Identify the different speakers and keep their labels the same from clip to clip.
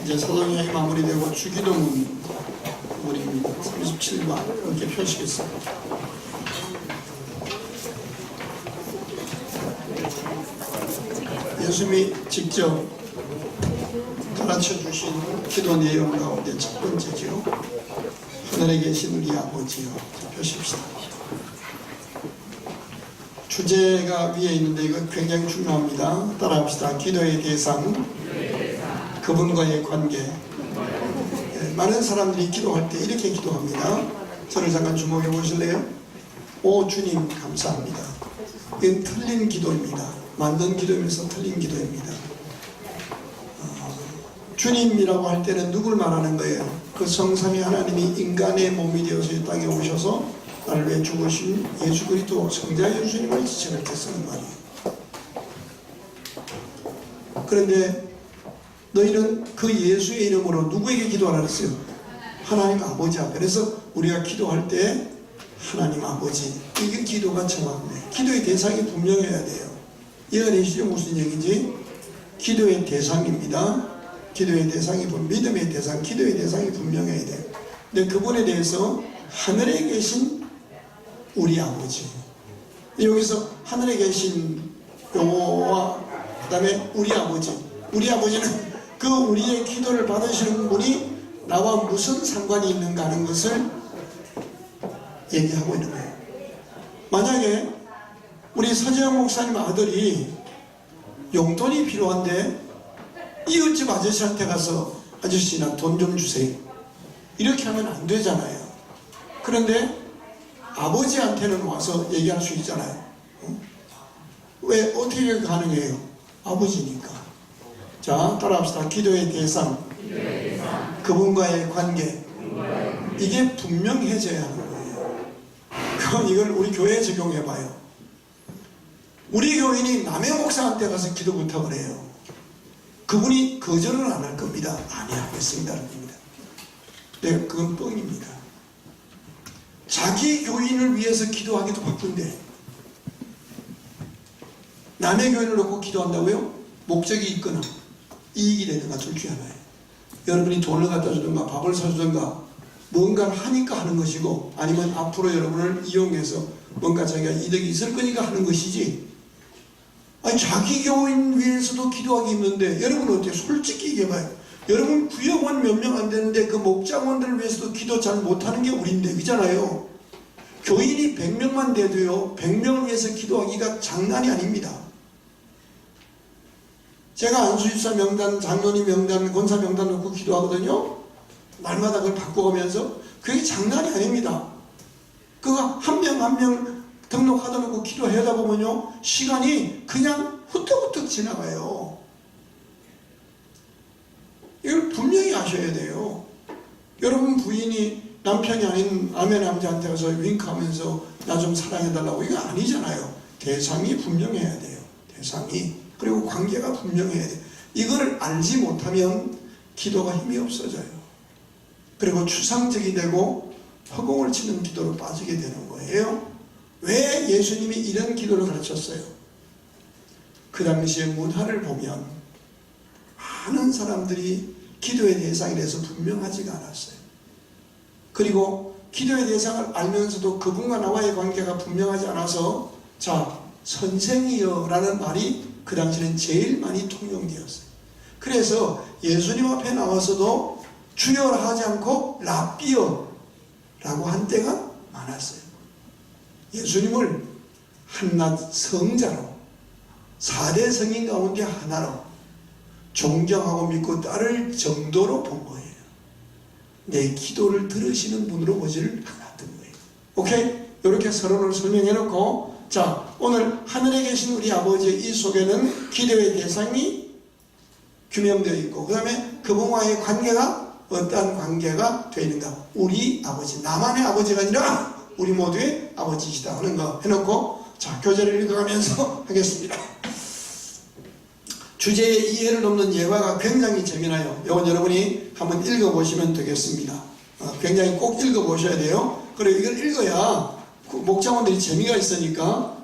Speaker 1: 이제 사도행전이 마무리되고 주기도문 우리입니다. 37번 이렇게 펴시겠습니다. 예수님이 직접 가르쳐 주신 기도 내용 가운데 첫 번째죠. 하늘에 계신 우리 아버지여. 펴십시다. 주제가 위에 있는데 이거 굉장히 중요합니다. 따라합시다. 기도의 대상, 그분과의 관계. 많은 사람들이 기도할 때 이렇게 기도합니다. 저를 잠깐 주목해 보실래요? 오 주님 감사합니다. 이건 틀린 기도입니다. 만든 기도이면서 틀린 기도입니다. 주님이라고 할 때는 누굴 말하는 거예요? 그 성삼위 하나님이 인간의 몸이 되어서 이 땅에 오셔서 나를 위해 죽으신 예수 그리스도 성자 예수님을 지칭할 때 쓰는 말이에요. 그런데 너희는 그 예수의 이름으로 누구에게 기도하라 그랬어요? 하나님 아버지 앞에. 그래서 우리가 기도할 때 하나님 아버지, 이게 기도가 정확해요. 기도의 대상이 분명해야 돼요. 이해가 되시죠? 무슨 얘기인지? 기도의 대상입니다. 기도의 대상이 믿음의 대상, 기도의 대상이 분명해야 돼요. 근데 그분에 대해서 하늘에 계신 우리 아버지, 여기서 하늘에 계신 요거와 그 다음에 우리 아버지, 우리 아버지는 그 우리의 기도를 받으시는 분이 나와 무슨 상관이 있는가 하는 것을 얘기하고 있는 거예요. 만약에 우리 서재영 목사님 아들이 용돈이 필요한데 이웃집 아저씨한테 가서 아저씨 나 돈 좀 주세요 이렇게 하면 안 되잖아요. 그런데 아버지한테는 와서 얘기할 수 있잖아요. 왜 어떻게 가능해요? 아버지니까. 자 따라합시다. 기도의 대상, 그분과의 관계, 이게 분명해져야 하는 거예요. 그럼 이걸 우리 교회에 적용해봐요. 우리 교인이 남의 목사한테 가서 기도 부탁을 해요. 그분이 거절은 안 할 겁니다. 아니 하겠습니다. 네, 그건 뻥입니다. 자기 교인을 위해서 기도하기도 바쁜데 남의 교인을 놓고 기도한다고요? 목적이 있거나 이익이 되든가 둘 중에 하나예요. 여러분이 돈을 갖다 주든가 밥을 사주든가 뭔가를 하니까 하는 것이고, 아니면 앞으로 여러분을 이용해서 뭔가 자기가 이득이 있을 거니까 하는 것이지, 아니 자기 교인 위해서도 기도하기 힘든데 여러분은 어때요? 솔직히 얘기해봐요. 여러분 구역원 몇 명 안 되는데 그 목장원들을 위해서도 기도 잘 못하는 게 우리인데, 그잖아요. 교인이 100명만 돼도요 100명을 위해서 기도하기가 장난이 아닙니다. 제가 안수집사 명단, 장로님 명단, 권사 명단 놓고 기도하거든요. 날마다 그걸 바꿔가면서 그게 장난이 아닙니다. 그거 한 명 한 명 등록하다 놓고 기도하다 보면요 시간이 그냥 후떡후떡 지나가요. 이걸 분명히 아셔야 돼요. 여러분 부인이 남편이 아닌 아내 남자한테 가서 윙크하면서 나 좀 사랑해달라고, 이거 아니잖아요. 대상이 분명해야 돼요. 대상이. 그리고 관계가 분명해야 돼요. 이거를 알지 못하면 기도가 힘이 없어져요. 그리고 추상적이 되고 허공을 치는 기도로 빠지게 되는 거예요. 왜 예수님이 이런 기도를 가르쳤어요? 그 당시의 문화를 보면 많은 사람들이 기도의 대상에 대해서 분명하지가 않았어요. 그리고 기도의 대상을 알면서도 그분과 나와의 관계가 분명하지 않아서 자 선생이여 라는 말이 그 당시에는 제일 많이 통용되었어요. 그래서 예수님 앞에 나와서도 주여라 하지 않고 랍비여 라고 한 때가 많았어요. 예수님을 한낱 성자로 4대 성인 가운데 하나로 존경하고 믿고 따를 정도로 본 거예요. 내 기도를 들으시는 분으로 보지를 않았던 거예요. 오케이? 이렇게 서론을 설명해 놓고, 자 오늘 하늘에 계신 우리 아버지의 이 속에는 기도의 대상이 규명되어 있고, 그 다음에 그분과의 관계가 어떠한 관계가 되어 있는가? 우리 아버지, 나만의 아버지가 아니라 우리 모두의 아버지시다 하는 거 해놓고, 자 교재를 읽어가면서 하겠습니다. 주제의 이해를 돕는 예화가 굉장히 재미나요. 이건 여러분이 한번 읽어보시면 되겠습니다. 굉장히 꼭 읽어보셔야 돼요. 그리고 이걸 읽어야 목장원들이 재미가 있으니까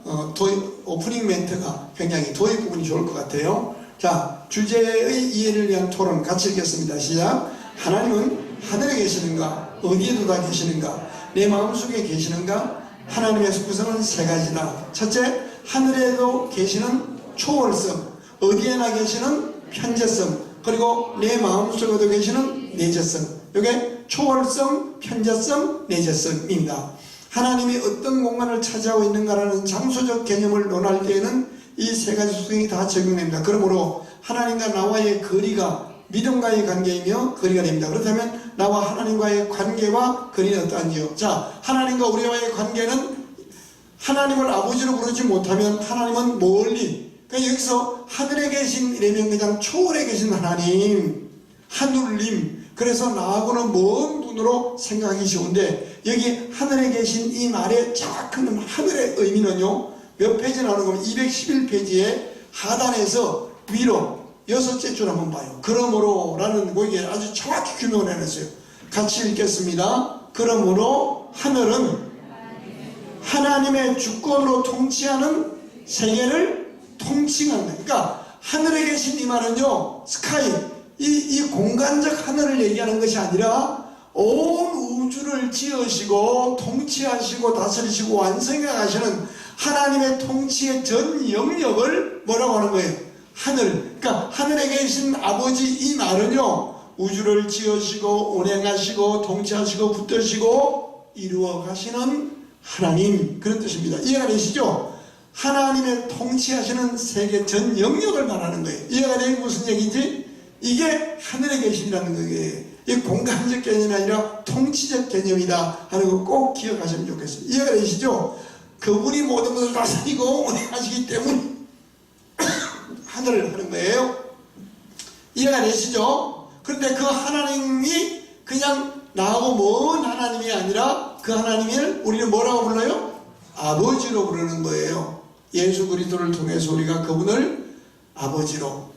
Speaker 1: 오프닝 멘트가 굉장히 도입 부분이 좋을 것 같아요. 자, 주제의 이해를 위한 토론 같이 읽겠습니다. 시작. 하나님은 하늘에 계시는가? 어디에도 다 계시는가? 내 마음속에 계시는가? 하나님의 구성은 세 가지다. 첫째, 하늘에도 계시는 초월성, 어디에나 계시는 편재성, 그리고 내 마음속에도 계시는 내재성. 이게 초월성, 편재성, 내재성입니다. 하나님이 어떤 공간을 차지하고 있는가라는 장소적 개념을 논할 때에는 이 세 가지 수성이 다 적용됩니다. 그러므로 하나님과 나와의 거리가 믿음과의 관계이며 거리가 됩니다. 그렇다면 나와 하나님과의 관계와 거리는 어떠한지요? 자, 하나님과 우리와의 관계는 하나님을 아버지로 부르지 못하면 하나님은 멀리, 그러니까 여기서 하늘에 계신 이라면 그냥 초월에 계신 하나님, 하늘님, 그래서 나하고는 먼 분으로 생각하기 쉬운데 여기 하늘에 계신 이 말의 정확한 하늘의 의미는요, 몇 페이지 나오는 거면 211페이지에 하단에서 위로 6째 줄 한번 봐요. 그러므로 라는 거기에 아주 정확히 규명을 해놨어요. 같이 읽겠습니다. 그러므로 하늘은 하나님의 주권으로 통치하는 세계를 통칭한다. 그러니까 하늘에 계신 이 말은요, 스카이, 이 공간적 하늘을 얘기하는 것이 아니라 온 우주를 지으시고 통치하시고 다스리시고 완성해 가시는 하나님의 통치의 전 영역을 뭐라고 하는 거예요? 하늘. 그러니까 하늘에 계신 아버지 이 말은요, 우주를 지으시고 운행하시고 통치하시고 붙드시고 이루어 가시는 하나님, 그런 뜻입니다. 이해가 되시죠? 하나님의 통치하시는 세계 전 영역을 말하는 거예요. 이해가 되는 무슨 얘기인지? 이게 하늘에 계신다는 거예요. 이 공간적 개념이 아니라 통치적 개념이다 하는 거 꼭 기억하시면 좋겠어요. 이해가 되시죠? 그분이 모든 것을 다스리고 운행하시기 때문에 하늘을 하는 거예요. 이해가 되시죠? 그런데 그 하나님이 그냥 나하고 먼 하나님이 아니라 그 하나님을 우리는 뭐라고 불러요? 아버지로 부르는 거예요. 예수 그리스도를 통해서 우리가 그분을 아버지로,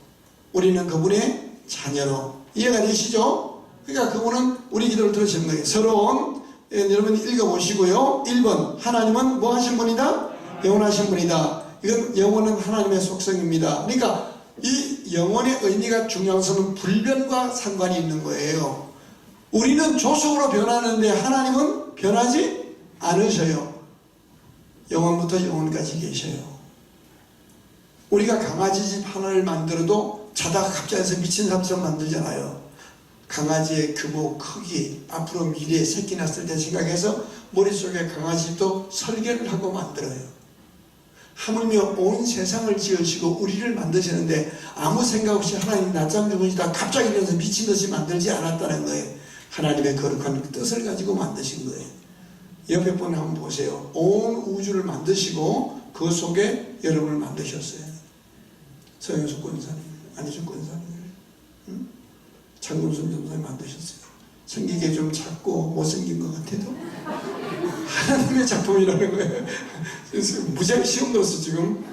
Speaker 1: 우리는 그분의 자녀로. 이해가 되시죠? 그러니까 그분은 우리 기도를 들으시는 거예요. 서러운, 여러분 읽어보시고요. 1번, 하나님은 뭐 하신 분이다? 영원하신 분이다. 이건 영원은 하나님의 속성입니다. 그러니까 이 영원의 의미가 중요한 것은 불변과 상관이 있는 거예요. 우리는 조속으로 변하는데 하나님은 변하지 않으셔요. 영원부터 영원까지 계셔요. 우리가 강아지 집 하나를 만들어도 자다가 갑자기 해서 미친 사람처럼 만들잖아요. 강아지의 규모, 크기, 앞으로 미래에 새끼 낳았을 때 생각해서 머릿속에 강아지 집도 설계를 하고 만들어요. 하물며 온 세상을 지으시고 우리를 만드시는데 아무 생각 없이 하나님 낮잠 주무시다 갑자기 일어나서 미친 듯이 만들지 않았다는 거예요. 하나님의 거룩한 뜻을 가지고 만드신 거예요. 옆에 분 한번 보세요. 온 우주를 만드시고 그 속에 여러분을 만드셨어요. 서영수 권사님, 안희준 권사님, 장군순 전사님 만드셨어요. 생기게 좀 작고 못생긴 것 같아도 하나님의 작품이라는 거예요. 무지하게 시험 들었어 지금.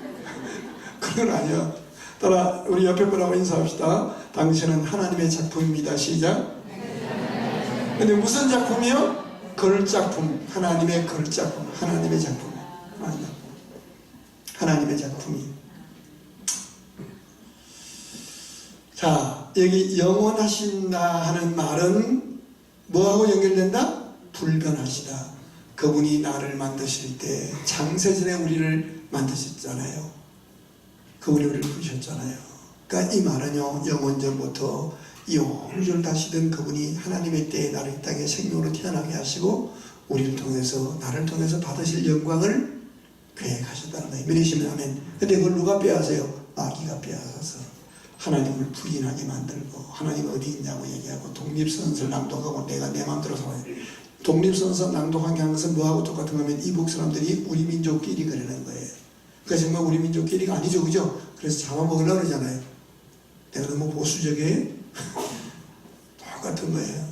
Speaker 1: 그건 아니야. 따라 우리 옆에 분하고 인사합시다. 당신은 하나님의 작품입니다. 시작. 근데 무슨 작품이요? 걸작품. 하나님의 걸작품. 하나님의 작품. 하나님의 작품이. 자, 여기 영원하신다 하는 말은 뭐하고 연결된다? 불변하시다. 그분이 나를 만드실 때 창세전에 우리를 만드셨잖아요. 그분이 우리를 부르셨잖아요. 그러니까 이 말은요, 영원전부터 이 우주를 다시던 그분이 하나님의 때에 나를 이 땅에 생명으로 태어나게 하시고 우리를 통해서, 나를 통해서 받으실 영광을 계획하셨다는 거예요. 믿으시면 아멘. 근데 그걸 누가 빼앗아요? 마귀가 빼앗아서 하나님을 부인하게 만들고 하나님 어디 있냐고 얘기하고 독립선서를 낭독하고 내가 내 마음대로 살아요. 독립선서 낭독하게 하는 것은 뭐하고 똑같은 거면 이북 사람들이 우리 민족끼리 그러는 거예요. 그러니까 정말 우리 민족끼리가 아니죠, 그죠? 그래서 잡아먹으려고 그러잖아요. 내가 너무 보수적이에요? 똑같은 거예요.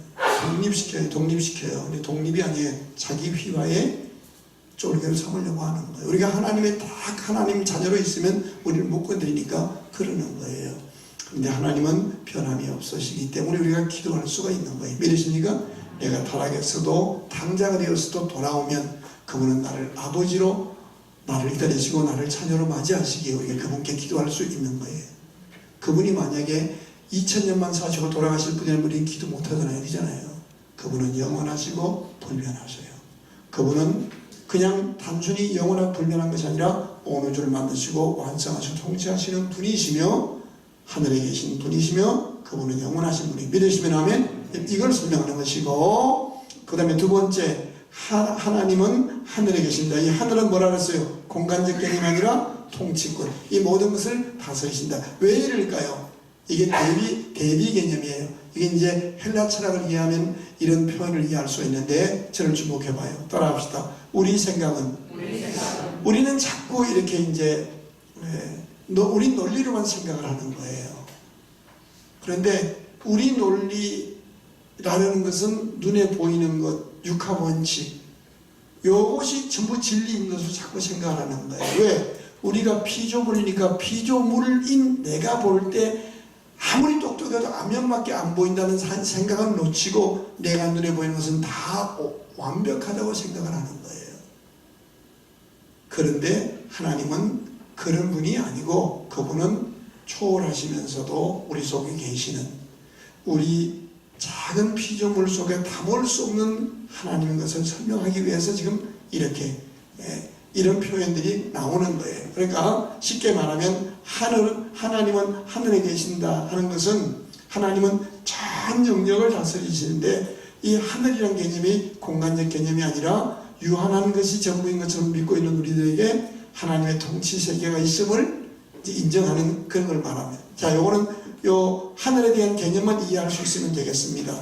Speaker 1: 독립시켜요. 근데 독립이 아니에요. 자기 휘하에 쫄개를 삼으려고 하는 거예요. 우리가 하나님의 딱 하나님 자녀로 있으면 우리를 못 건드리니까 그러는 거예요. 그런데 하나님은 변함이 없으시기 때문에 우리가 기도할 수가 있는 거예요. 믿으십니까? 내가 타락했어도 당자가 되었어도 돌아오면 그분은 나를 아버지로 나를 기다리시고 나를 자녀로 맞이하시기에 우리가 그분께 기도할 수 있는 거예요. 그분이 만약에 2000년만 사시고 돌아가실 분이라면 우리는 기도 못하잖아요. 그러잖아요. 그분은 영원하시고 불변하세요. 그분은 그냥 단순히 영원하고 불변한 것이 아니라 온 우주를 만드시고 완성하시고 통치하시는 분이시며 하늘에 계신 분이시며 그분은 영원하신 분이 믿으시면 아멘. 이걸 설명하는 것이고, 그 다음에 두 번째, 하나님은 하늘에 계신다. 이 하늘은 뭐라 그랬어요? 공간적 개념이 아니라 통치권, 이 모든 것을 다스리신다. 왜 이럴까요? 이게 대비 개념이에요. 이게 이제 헬라 철학을 이해하면 이런 표현을 이해할 수 있는데, 저를 주목해봐요. 따라합시다. 우리는 자꾸 이렇게 이제 우리 논리로만 생각을 하는 거예요. 그런데 우리 논리라는 것은 눈에 보이는 것, 육합원칙, 요것이 전부 진리인 것으로 자꾸 생각하는 거예요. 왜? 우리가 피조물이니까 피조물인 내가 볼 때 아무리 똑똑해도 안면밖에 안 보인다는 생각을 놓치고 내가 눈에 보이는 것은 다 완벽하다고 생각을 하는 거예요. 그런데 하나님은 그런 분이 아니고 그분은 초월하시면서도 우리 속에 계시는, 우리 작은 피조물 속에 담을 수 없는 하나님인 것을 설명하기 위해서 지금 이렇게 이런 표현들이 나오는 거예요. 그러니까 쉽게 말하면 하나님은 하늘에 계신다 하는 것은 하나님은 전 영역을 다스리시는데, 이 하늘이란 개념이 공간적 개념이 아니라 유한한 것이 전부인 것처럼 믿고 있는 우리들에게 하나님의 통치 세계가 있음을 인정하는 그런 걸 말합니다. 자, 요거는 요 하늘에 대한 개념만 이해할 수 있으면 되겠습니다.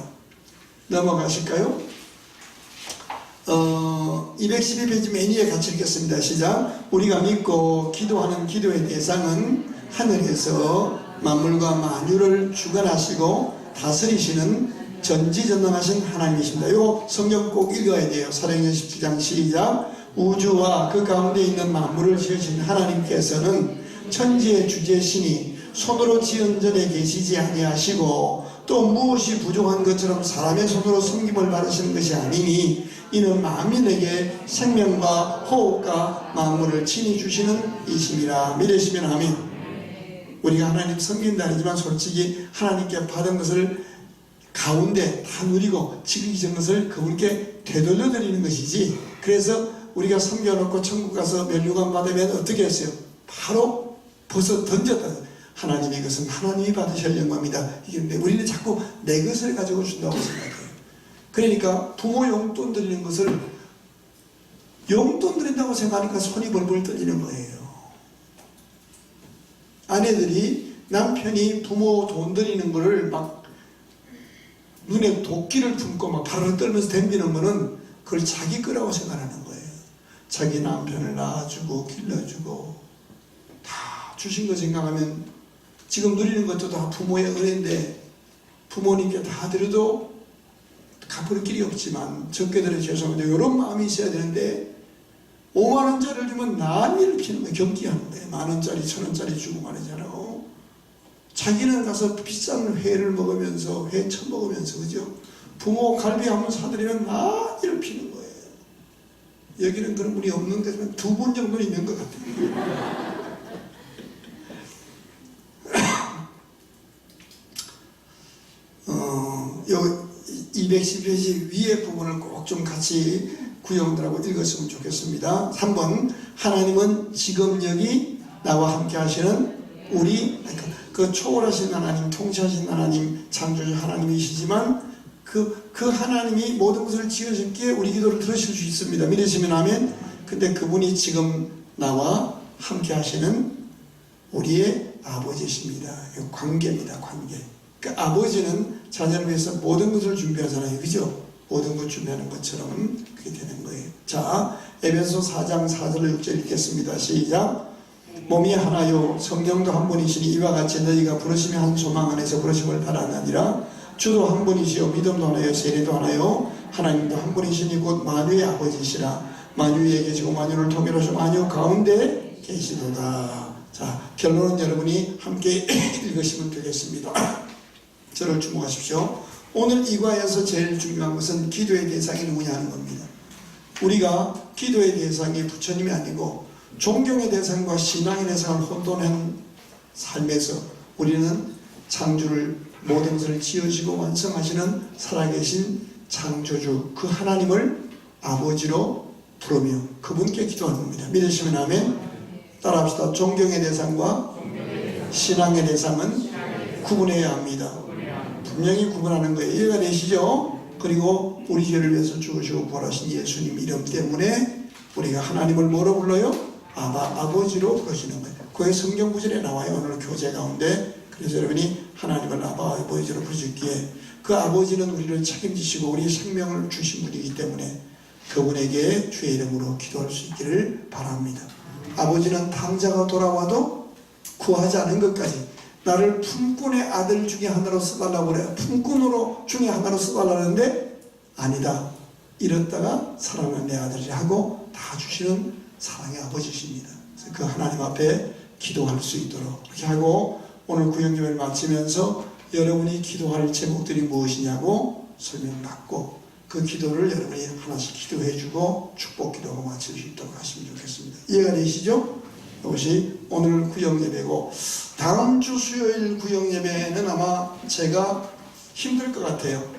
Speaker 1: 넘어가실까요? 212페이지 맨 위에 같이 읽겠습니다. 시작. 우리가 믿고 기도하는 기도의 대상은 하늘에서 만물과 만유를 주관하시고 다스리시는 전지전능하신 하나님이십니다. 이거 성경 꼭 읽어야 돼요. 사도행전 17장 시작. 우주와 그 가운데 있는 만물을 지으신 하나님께서는 천지의 주제시니 손으로 지은 전에 계시지 아니하시고 또 무엇이 부족한 것처럼 사람의 손으로 섬김을 받으시는 것이 아니니 이는 만민에게 생명과 호흡과 만물을 친히 주시는 이심이라. 믿으시면 아멘. 우리가 하나님 섬긴다 하지만 솔직히 하나님께 받은 것을 가운데 다 누리고 지키기 전 것을 그분께 되돌려 드리는 것이지, 그래서 우리가 섬겨놓고 천국 가서 면류관 받으면 어떻게 했어요? 바로 벗어 던졌다. 하나님의 것은 하나님이 받으실 영광입니다. 이게 우리는 자꾸 내 것을 가지고 준다고 생각해요. 그러니까 부모 용돈 드리는 것을 용돈 드린다고 생각하니까 손이 벌벌 떨리는 거예요. 아내들이 남편이 부모 돈 드리는 거를 막 눈에 도끼를 품고 막 발을 떨면서 덤비는 거는 그걸 자기 거라고 생각하는 거예요. 자기 남편을 낳아주고 길러주고 다 주신 거 생각하면 지금 누리는 것도 다 부모의 은혜인데 부모님께 다 드려도 갚을 길이 없지만 적게 드려 죄송한데 이런 마음이 있어야 되는데 5만원짜리를 주면 난리를 피는 거예요. 경기하는 거예요. 만원짜리 1000원짜리 주고 말이잖아요. 자기는 가서 비싼 회를 먹으면서 회 처먹으면서 그죠? 부모 갈비 한번 사드리면 난리를 피는 거예요. 여기는 그런 분이 없는 데지만 2분 정도 있는 것 같아요. 210페이지 위에 부분을 꼭 좀 같이 구형들하고 읽었으면 좋겠습니다. 3번. 하나님은 지금 여기 나와 함께 하시는 우리, 그 초월하신 하나님, 통치하신 하나님, 창조주 하나님이시지만 그 하나님이 모든 것을 지으셨기에 우리 기도를 들으실 수 있습니다. 믿으시면 아멘. 근데 그분이 지금 나와 함께 하시는 우리의 아버지십니다. 관계입니다. 관계. 그 아버지는 자녀를 위해서 모든 것을 준비하잖아요. 그죠? 모든 것 준비하는 것처럼 그렇게 되는 거예요. 자, 에베소 4장 4절 6절 읽겠습니다. 시작. 몸이 하나요 성령도 한 분이시니 이와 같이 너희가 부르심의 한 소망 안에서 부르심을 받았느니라. 주도 한 분이시요 믿음도 하나요 세례도 하나요 하나님도 한 분이시니 곧 만유의 아버지시라. 만유에 계시고 만유를 통일하시고 만유 가운데 계시도다. 자, 결론은 여러분이 함께 읽으시면 되겠습니다. 저를 주목하십시오. 오늘 이과에서 제일 중요한 것은 기도의 대상이 누구냐 하는 겁니다. 우리가 기도의 대상이 부처님이 아니고 존경의 대상과 신앙의 대상을 혼돈한 삶에서 우리는 창조를 모든 것을 지어지고 완성하시는 살아계신 창조주 그 하나님을 아버지로 부르며 그분께 기도하는 겁니다. 믿으시면 아멘. 따라합시다. 존경의 대상과 신앙의 대상은 구분해야 합니다. 분명히 구분하는 거예요. 이해가 되시죠? 그리고 우리 죄를 위해서 죽으시고 부활하신 예수님 이름 때문에 우리가 하나님을 뭐로 불러요? 아버지로 부르시는 거예요. 그게 성경 구절에 나와요. 오늘 교재 가운데. 그래서 여러분이 하나님을 아버지로 부르셨기에 그 아버지는 우리를 책임지시고 우리 생명을 주신 분이기 때문에 그분에게 주의 이름으로 기도할 수 있기를 바랍니다. 아버지는 당자가 돌아와도 구하지 않은 것까지 나를 품꾼의 아들 중에 하나로 써달라고 그래요. 품꾼으로 중에 하나로 써달라는데 아니다. 이랬다가 사랑하는 내 아들이 하고 다 주시는 사랑의 아버지십니다. 그래서 그 하나님 앞에 기도할 수 있도록 그렇게 하고 오늘 구영예배를 마치면서 여러분이 기도할 제목들이 무엇이냐고 설명받고 그 기도를 여러분이 하나씩 기도해주고 축복 기도하고 마칠 수 있도록 하시면 좋겠습니다. 이해가 되시죠? 이것이 오늘 구영예배고 다음 주 수요일 구영예배는 아마 제가 힘들 것 같아요.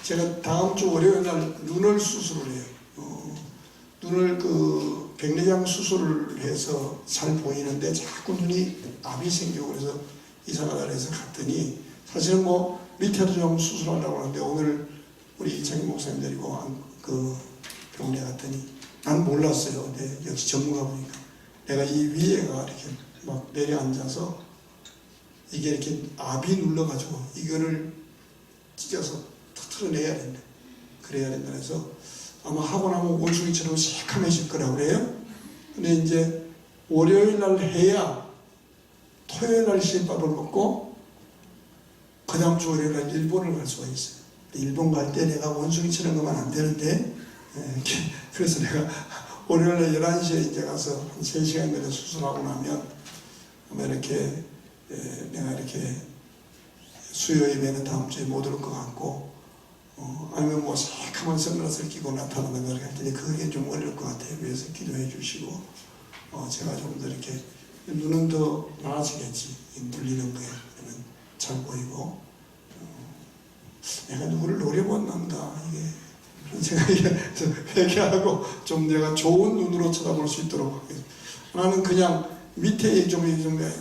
Speaker 1: 제가 다음 주 월요일 날 눈을 수술을 해요. 눈을 그 백내장 수술을 해서 잘 보이는데 자꾸 눈이 압이 생기고 그래서 이상하다 해서 갔더니 사실은 뭐 밑에도 좀 수술하려고 하는데 오늘 우리 이창희 목사님 데리고 그 병원에 갔더니 난 몰랐어요. 근데 역시 전문가 보니까 내가 이 위에가 이렇게 막 내려앉아서 이게 이렇게 압이 눌러가지고 이거를 찢어서 터트려내야 된다. 그래야 된다 해서 아마 하고 나면 원숭이처럼 새카매질 거라고 그래요. 근데 이제 월요일 날 해야 토요일 날 시밥을 먹고 그 다음 주 월요일 날 일본을 갈 수가 있어요. 일본 갈 때 내가 원숭이처럼 가면 안 되는데 그래서 내가 월요일 날 11시에 이제 가서 한 3시간 정도 수술하고 나면 아마 이렇게 내가 이렇게 수요 예배는 다음 주에 못 올 것 같고 아니면 뭐 새카만 선글라스를 끼고 나타나는 걸 할 텐데 그게 좀 어려울 것 같아요. 그래서 기도해 주시고 제가 좀 더 이렇게 눈은 더 나아지겠지. 눌리는 거에 그러면 잘 보이고 내가 누구를 노려봤는가 이게 그런 생각이 회개하고 좀 내가 좋은 눈으로 쳐다볼 수 있도록 하겠습니다. 나는 그냥 밑에 좀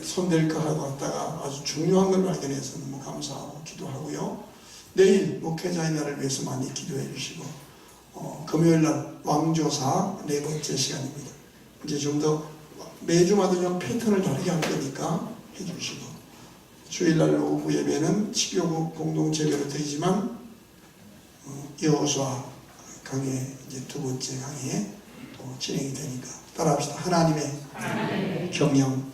Speaker 1: 손댈까 하고 왔다가 아주 중요한 걸 발견해서 너무 감사하고 기도하고요. 내일 목회자의 날을 위해서 많이 기도해 주시고 금요일날 왕조사 4번째 시간입니다. 이제 좀 더 매주마다 좀 패턴을 다르게 할 거니까 해주시고 주일날 오후 예배는 치교구 공동체배로 되지만 여호수아 강의 이제 2번째 강의에 진행이 되니까 따라합시다. 하나님의 경영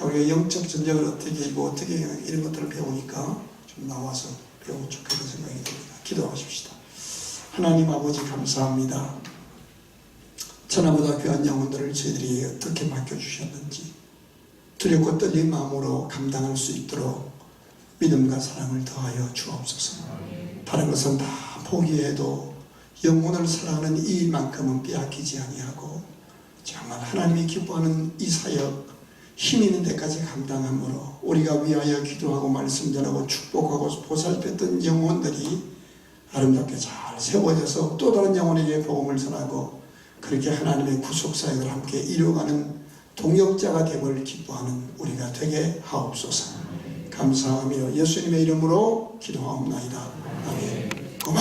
Speaker 1: 우리가 영적 전쟁을 어떻게 이고 어떻게 이런 것들을 배우니까 좀 나와서 배우면 좋겠다는 생각이 듭니다. 기도하십시다. 하나님 아버지 감사합니다. 천하보다 귀한 영혼들을 저희들이 어떻게 맡겨주셨는지 두렵고 떨린 마음으로 감당할 수 있도록 믿음과 사랑을 더하여 주옵소서. 다른 것은 다 포기해도 영혼을 사랑하는 이 일만큼은 빼앗기지 아니하고 정말 하나님이 기뻐하는 이 사역 힘 있는 데까지 감당함으로 우리가 위하여 기도하고 말씀 전하고 축복하고 보살폈던 영혼들이 아름답게 잘 세워져서 또 다른 영혼에게 복음을 전하고 그렇게 하나님의 구속사역을 함께 이루어가는 동역자가 되기를 기뻐하는 우리가 되게 하옵소서. 감사하며 예수님의 이름으로 기도하옵나이다. 아멘.